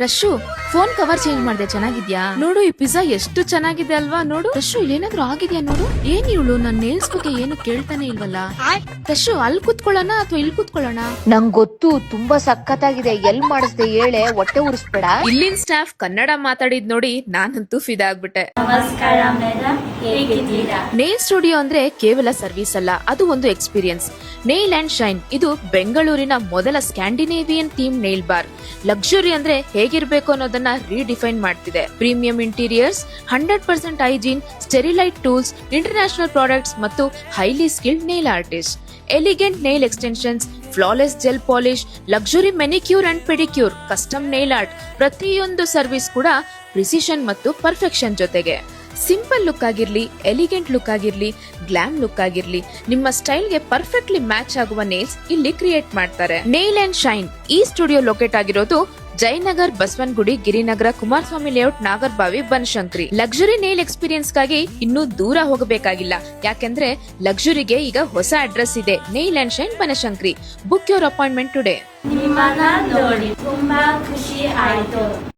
Rashu, phone cover change ಮಾಡಿದೆ, ಚೆನ್ನಾಗಿದ್ಯಾ? ನೋಡು, ಈ ಪಿಜ್ಜಾ ಎಷ್ಟು ಚೆನ್ನಾಗಿದೆ ಅಲ್ವಾ? ನೋಡು ರಶು, ಇಲ್ಲೇನಾದ್ರೂ ಆಗಿದ್ಯಾ ನೋಡು. ಏನ್ ಇವಳು ನನ್ನ ನೇಲ್ಸ್ ಬಗ್ಗೆ ಏನು ಕೇಳ್ತಾನೆ ಇಲ್ವಲ್ಲ? ರಶು, ಅಲ್ಲಿ ಕೂತ್ಕೊಳ್ಳೋಣ ಅಥವಾ ಇಲ್ಲಿ ಕೂತ್ಕೊಳ್ಳೋಣ? ನಂಗ್ ಗೊತ್ತು, ತುಂಬಾ ಸಖತ್ತಾಗಿದೆ. ಎಲ್ ಮಾಡಿಸ್ದೆ ಹೇಳೆ, ಹೊಟ್ಟೆ ಉರಿಸ್ಬೇಡ. ಇಲ್ಲಿನ ಸ್ಟಾಫ್ ಕನ್ನಡ ಮಾತಾಡಿದ್ ನೋಡಿ ನಾನಂತೂ ಫಿದಾ ಆಗ್ಬಿಟ್ಟೆ. ನಮಸ್ಕಾರ ಮೇಡಮ್, ಹೇಗಿದ್ದೀರಾ? ನೇಲ್ ಸ್ಟುಡಿಯೋ ಅಂದ್ರೆ ಕೇವಲ ಸರ್ವಿಸ್ ಅಲ್ಲ, ಅದು ಒಂದು ಎಕ್ಸ್ಪೀರಿಯನ್ಸ್. ನೇಲ್ ಅಂಡ್ ಶೈನ್ ಇದು ಬೆಂಗಳೂರಿನ ಮೊದಲ Scandinavian theme nail bar. Luxury ಅಂದ್ರೆ ಹೇಗಿರ್ಬೇಕು ಅನ್ನೋದನ್ನ ರೀಡಿಫೈನ್ ಮಾಡ್ತಿದೆ. Premium interiors, 100% hygiene, sterilised tools, international products ಮತ್ತು highly skilled nail artist. Elegant nail extensions, flawless gel polish, luxury manicure and pedicure, custom nail art, ಪ್ರತಿಯೊಂದು service ಕೂಡ precision ಮತ್ತು perfection ಜೊತೆಗೆ. Simple look ಆಗಿರ್ಲಿ, ಎಲಿಗೆಂಟ್ ಲುಕ್ ಆಗಿರ್ಲಿ, glam look ಆಗಿರ್ಲಿ, ನಿಮ್ಮ ಸ್ಟೈಲ್ಗೆ ಪರ್ಫೆಕ್ಟ್ಲಿ ಮ್ಯಾಚ್ ಆಗುವ ನೇಲ್ಸ್ ಇಲ್ಲಿ ಕ್ರಿಯೇಟ್ ಮಾಡ್ತಾರೆ. ನೇಲ್ ಅಂಡ್ ಶೈನ್ ಈ ಸ್ಟುಡಿಯೋ ಲೊಕೇಟ್ ಆಗಿರೋದು Jayanagar, Basavanagudi, Girinagar, Kumaraswamy layout, Nagarbhavi, Banashankari. Luxury nail experience ಗಾಗಿ ಇನ್ನೂ ದೂರ ಹೋಗಬೇಕಾಗಿಲ್ಲ, ಯಾಕೆಂದ್ರೆ ಲಕ್ಸುರಿಗೆ ಈಗ ಹೊಸ ಅಡ್ರೆಸ್ ಇದೆ. Nail and shine, Banashankari. Book your appointment today. ನಿಮ್ಮನ್ನ ನೋಡಿ ತುಂಬಾ ಖುಷಿ ಆಯ್ತು.